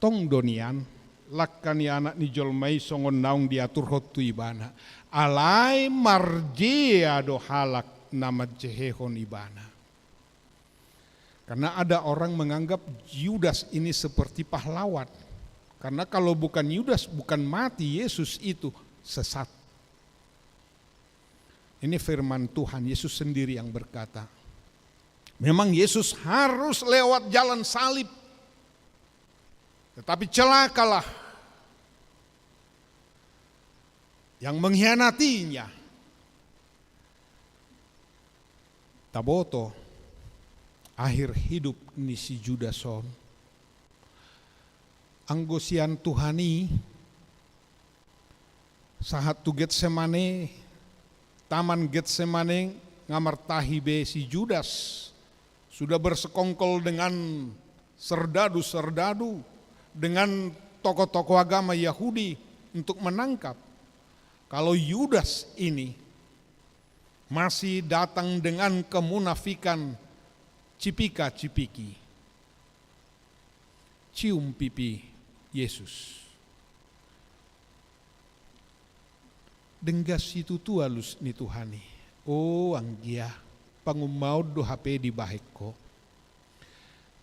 Tong donian lakkani anak ni jolmai songon naung diatur hotu ibana. Alai marjea do halak nama Jehon ibana. Karena ada orang menganggap Yudas ini seperti pahlawan. Karena kalau bukan Yudas, bukan mati Yesus itu sesat. Ini firman Tuhan, Yesus sendiri yang berkata. Memang Yesus harus lewat jalan salib. Tetapi celakalah yang mengkhianatinya. Taboto, akhir hidup ni si Judason. Anggosian Tuhani sahat tu Getsemane, taman Getsemane ngamartahi be si Judas sudah bersekongkol dengan serdadu-serdadu, dengan tokoh-tokoh agama Yahudi untuk menangkap. Kalau Yudas ini masih datang dengan kemunafikan cipika-cipiki, cium pipi Yesus. Denggas itu tu halus ni Tuhani. Oh anggia, pangumaud do HP di baheko.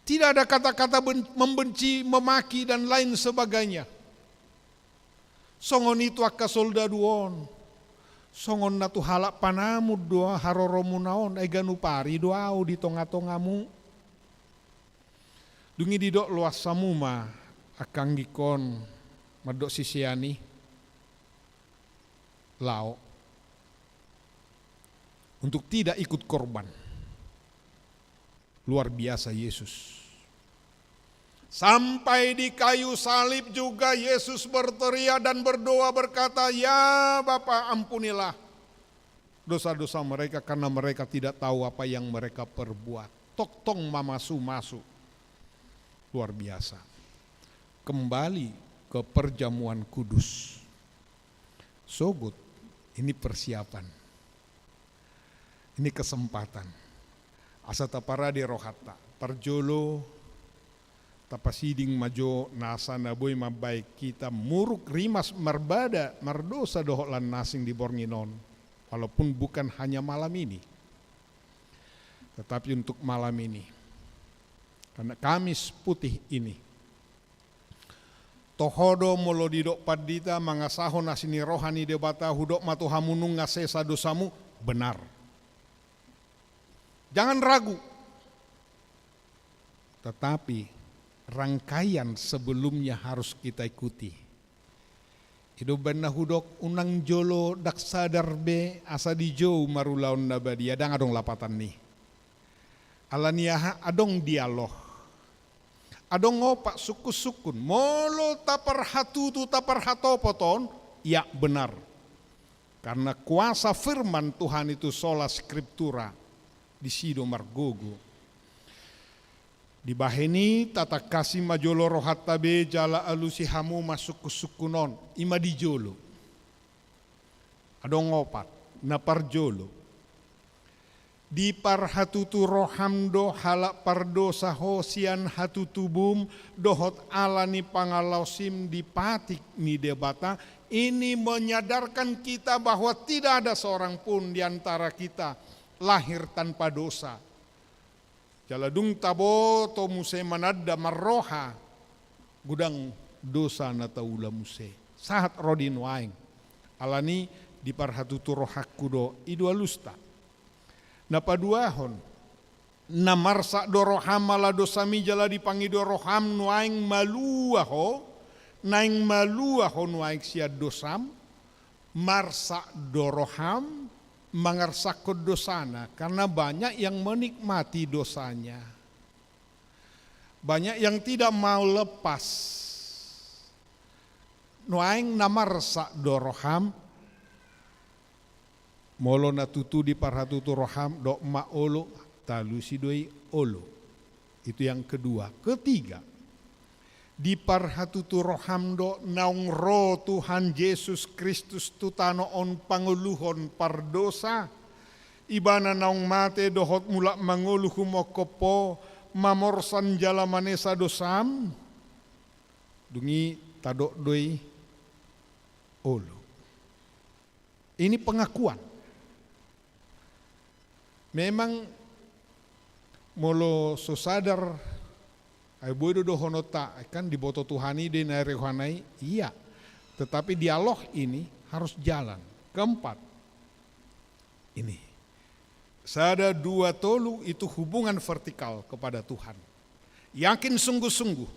Tidak ada kata-kata membenci, memaki dan lain sebagainya. Songon itu akka soldaduon. Songon na tu halak panamud doa haroromu naon eganu pari doau di tonga-tongamu. Dungi didok luas samuma akang gikon madok sisiani lao untuk tidak ikut korban. Luar biasa Yesus. Sampai di kayu salib juga Yesus berteriak dan berdoa berkata, "Ya Bapa, ampunilah dosa-dosa mereka karena mereka tidak tahu apa yang mereka perbuat." Tok tong mamasu-masu. Luar biasa. Kembali ke perjamuan kudus. Sogut, ini persiapan. Ini kesempatan. Asa tapara di rohata. Parjolo, tapasiding majo nasa naboy mabaik kita muruk rimas marbada mardosa dohok lan nasing di Bornginon. Walaupun bukan hanya malam ini. Tetapi untuk malam ini. Karena Kamis putih ini. Tohodo molo didok padita mangasaho nasini rohani debata hudok matu hamunung ngasesa dosamu benar. Jangan ragu. Tetapi rangkaian sebelumnya harus kita ikuti. Ido benna hudok unang jolo dak sadar be asa di jauh marulaun nabadi adang adong lapatan nih. Alaniaha adong dialog. Adong ngopak suku-sukun, molo tapar hatutu tapar hatopoton, ya benar. Karena kuasa firman Tuhan itu sola scriptura, di sido margogo. Di baheni tata kasih majolo rohat tabe jala alusi hamu masuk sukunon, ima di jolo. Adong ngopat, napar jolo. Di par hatutu rohamdo halak pardo sahosian hatutubum dohot alani pangalausim di patik ni debata. Ini menyadarkan kita bahwa tidak ada seorang pun di antara kita lahir tanpa dosa. Jaladung tabo to muse manadda marroha gudang dosa na taula muse. Sahat rodin waing alani di par hatutu rohakudo idua lusta. Napaduahon na marsa doroham mala dosami jala dipangi doroham nuaing maluaho naing maluaho nuaing sia dosam marsa doroham mangarsakod dosana karena banyak yang menikmati dosanya, banyak yang tidak mau lepas. Nuaing namarsa doroham molo natutu di parhatutu roham dok ma olo talusi doi olo. Itu yang kedua. Ketiga, di parhatutu roham do naung ro Tuhan Yesus Kristus tutano on panguluhon pardosa. Ibana naung mate dohot mulak manguluhu mokopo mamorsan jala manesa dosam. Dungi tadok doi olo. Ini pengakuan. Memang molo so sadar ay bodo do honota kan diboto Tuhani di narehanai iya, tetapi dialog ini harus jalan. Keempat, ini sada dua tolu itu hubungan vertikal kepada Tuhan. Yakin sungguh-sungguh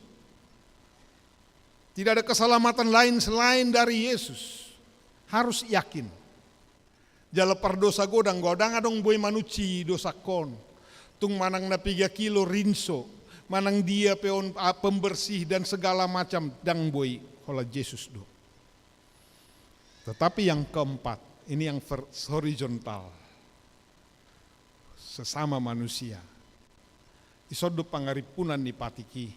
tidak ada keselamatan lain selain dari Yesus. Harus yakin. Jala pardosa godang adong boy manuci dosa kon. tung manang na 3 kilo rinso, manang dia peon pembersih dan segala macam dang boy hola Yesus do. Tetapi yang keempat, ini yang horizontal, sesama manusia. Isodo pangaripunan ni patiki,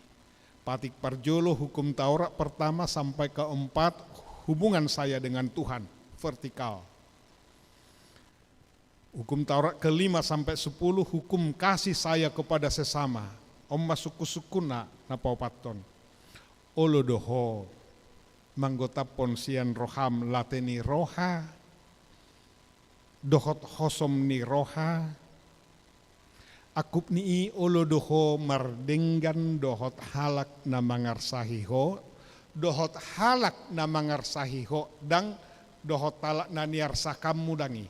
patik parjolo hukum Taurat pertama sampai keempat, hubungan saya dengan Tuhan, vertikal. Hukum Taurat ke-5 sampai 10, hukum kasih saya kepada sesama. Omma suku-sukuna na paupaton. Olo doho manggota ponsian roham lateni roha, dohot hosom ni roha, akup ni olo doho mardenggan dohot halak na mangarsahiho, dohot halak na mangarsahiho, dang dohot talak na niarsakam mudangi.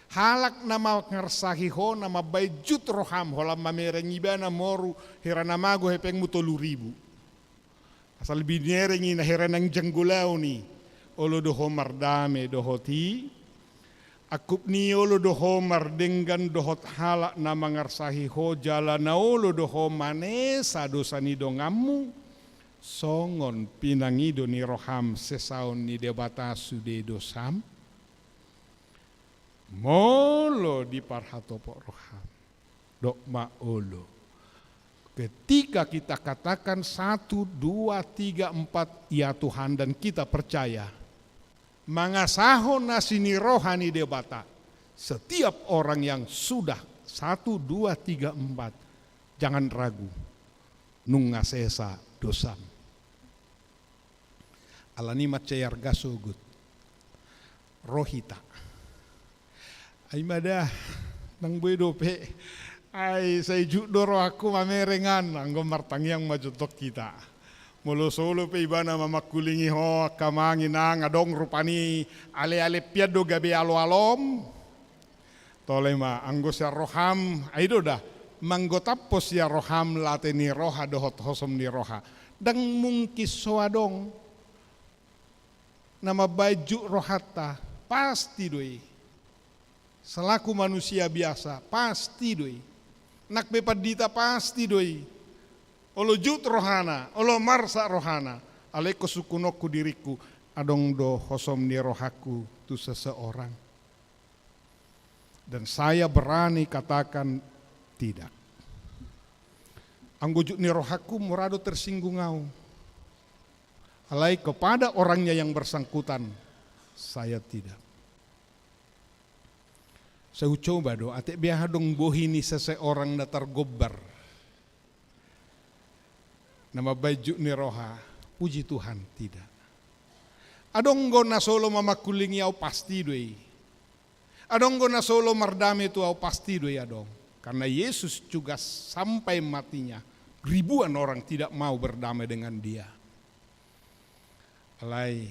Halak nama ngarsahiho nama bayjut roham holam mamerengibana moru heranamago hepeng mutoluribu. Asal binerengi na heranang janggulau ni olo doho mardame dohoti akup ni olo doho mardenggan dohot halak nama ngarsahiho jala na olo doho manesa dosani dongamu songon pinangido ni roham sesaon ni debata sude dosam. Molo di parhatopo roham dokma olo. Ketika kita katakan 1, 2, 3, 4 ya Tuhan dan kita percaya, mangasaho nasini rohani debata, setiap orang yang sudah 1, 2, 3, 4 jangan ragu nungasesa dosam. Alani macayar gasogut rohita. Ay madah nang dope ay say judoro aku mamerengan anggo martangyang majutok kita molo solo pe ibana mamakulingi ho kamangin ang adong rupani ale-ale piado gabe alo-alom tolema anggo sia roham ay dah manggotapos ya roham lateni roha dohot hosom ni roha dang mungkis soadong nama baju rohata pasti doi. Selaku manusia biasa, pasti doi. Nak bepadita pasti doi. Olo jut rohana, olo marsa rohana. Aleko sukunoku diriku, adong do hosom ni rohaku tu seseorang. Dan saya berani katakan tidak. Anggo jut ni rohaku murado tersinggung ngau. Alai kepada orangnya yang bersangkutan, saya tidak. Saya coba do, atek biar dong bohini seseorang datar gobar. Nama baju ni roha, puji Tuhan tidak. Adong go na solo mamakulingi au pasti doi. Adong go na solo mardame tu au pasti doi adong. Karena Yesus juga sampai matinya, ribuan orang tidak mau berdamai dengan dia. Alai,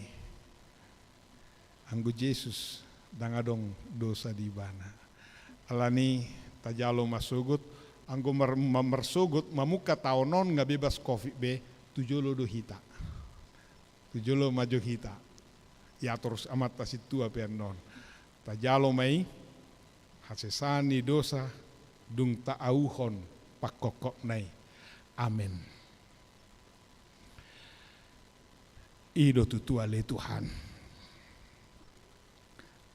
anggo Yesus dangadong dosa di bana. Alani tajalo masugut anggo mersugut mamuka taonon nga bebas covid be tujolo do hita. Tujolo maju hita. Ya terus amat tasitu apian non. Tajalo mai hasesani dosa dung taauhon pakokok nai. Amin. Ido tutua le Tuhan.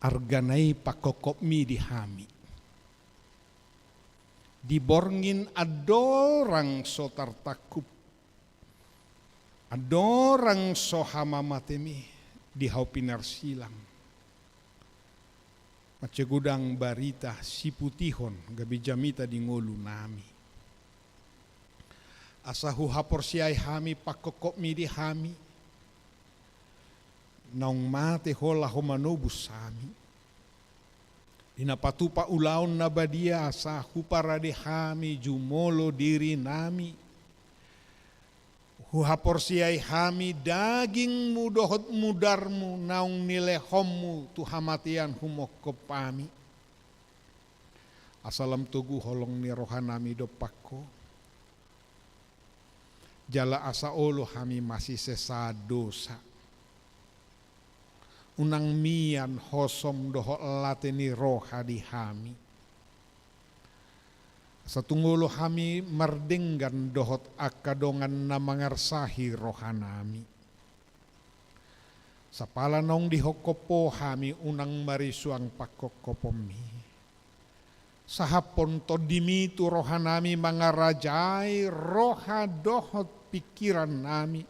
Arganai pakokok mi dihami. Diborngin adorang so tartakup. Adorang so hamamatemi di haupinar silang. Macegudang barita si putihon gabi jamita di ngolu nami. Asahu hapor siai hami pakokok mi dihami. Naung mate hola homanobus sami. Dinapatupa ulaon na badia sa huparade hami jumolo diri nami. Huhapor siai hami daging mudohot mudarmu naung nilehommu tuhamatian humok kopami. Asalam tugu holong ni rohanami dopako. Jala asa olo hami masih sesa dosa. Unang mian hosom doho lateni roha di hami. Satunggulo kami merdenggan dohot akadongan na mangarsahi rohanami. Sapala nong dihokopo kami unang marisuang pakokopomi. Sahapon to dimi tu rohanami mangarajai roha dohot pikiran nami.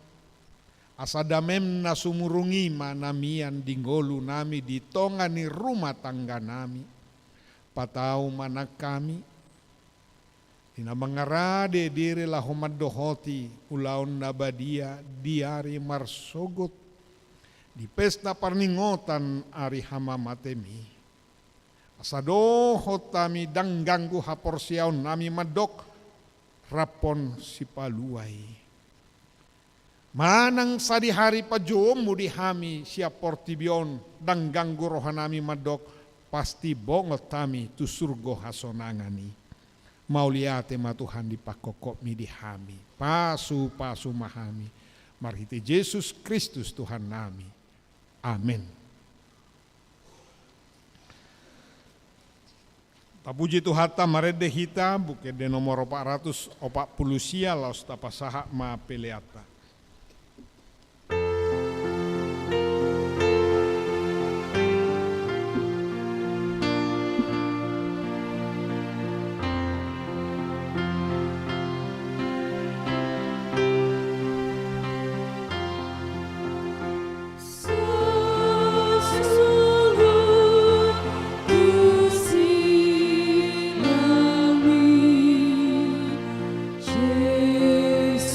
Asadamem na sumurungi manamian dinggolu nami di tongani rumah tangga nami. Patau mana kami. Ina mangarade diri lah homad dohoti ulaun nabadia diari marsogot. Di pesta parningotan ari hama matemi. Asadohot tami dangganggu haporsiaun nami madok rapon si paluai. Manang sadi hari pajom mudi hami siap portibion dangganggu rohanami madok pasti bongot tami tu surgo hasonangani. Mauliate matuhan di pakokok mi di hami. Pasu mahami. Marhiti Yesus Kristus Tuhan nami. Amin. Tapuji Tuhata marede hita buke de nomor 440 sia laos tapasaha ma peleata.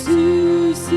Jesus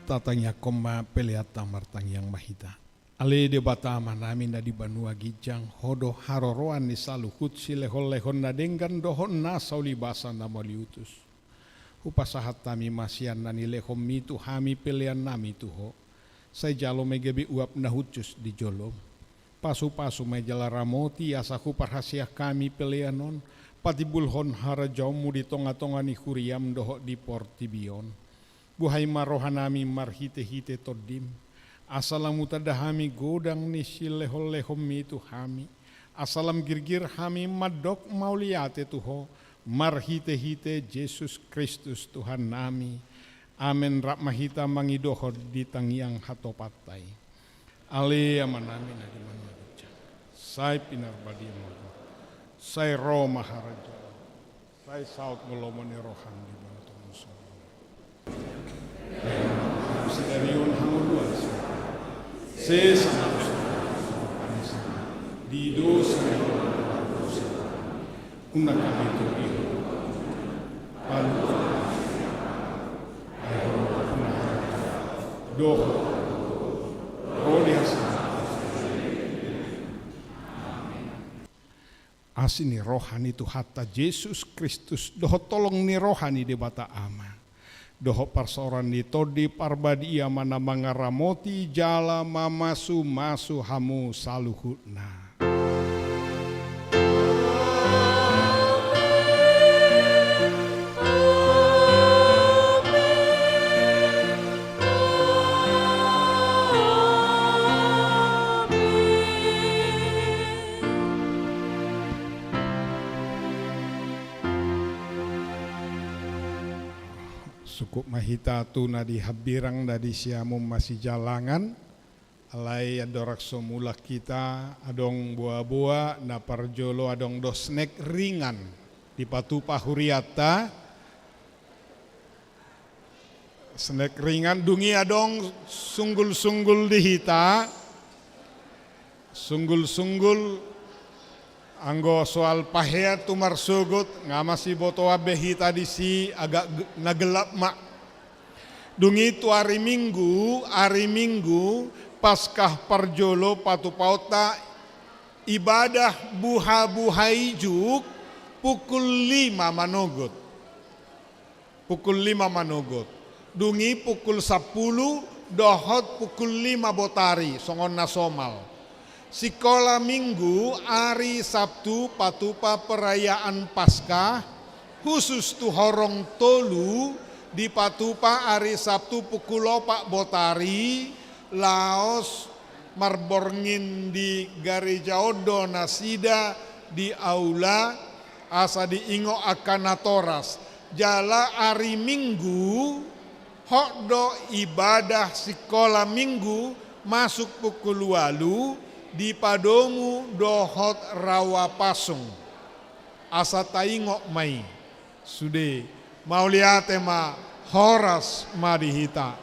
tatangya koma peleata martang yang mahita. Ale de batama nami na di banua gijang hodo haroroan ni saluhut si lehon na denggan dohon na sauli basa na maliutus. Hupasahat tami masian na nilehom mitu hami pelean nami tuho. Say jalo megebi uap na hucus di jolom. Pasu-pasu may jala ramoti asaku parhasiah kami peleanon. Patibulhon harajomu di tonga-tonga ni huriam doho di portibion. Buhay marohanami marhite-hite todim. Asalam utadahami godang ni silehol-lehom itu hami. Asalam girgir hami madok mauliate tuho. Marhite-hite Yesus Kristus Tuhan nami. Amen rak mahita mangidohod di tangiang hatopatay. Ale amanami na di manwajah. Say pinarbadi mo. Say Roma harajo. Say saut mulomoni rohan di bantong musuh. Sedarion hanguluan sih. Sesa di dosa una kami itu palu doh rodias asini rohani tu hatta Yesus Kristus doh tolong ni rohani de bata ama. Doho parsoran di todi parbadi ia mana mangaramoti jala mamasu masu hamu saluhutna. Sukup mahita tu na di habirang na di siamum masih jalangan alai adorak somula kita adong buah-buah na parjolo adong dos snack ringan di patupa huriata snack ringan dungi adong sunggul-sunggul di hita sunggul-sunggul anggo soal pahea tumar sugut ngamasi boto abe hita di si agak nagelap mak. Dungi tu hari minggu paskah parjolo patu pauta ibadah buha-buhai juk pukul 5 manogot. Pukul 5 manogot. Dungi pukul 10 dohot pukul 5 botari songon nasomal. Sikola minggu hari Sabtu patupa perayaan Paskah khusus tu horong tolu di patupa hari Sabtu pukul 4 botari laos marborngin di Gereja Odo Nasida di aula asa diingo akan natoras jala hari Minggu hokdo ibadah sekolah Minggu masuk pukul 8 di padomu dohot rawa pasung asa taingok mai sude mau lihat ma horas ma dihita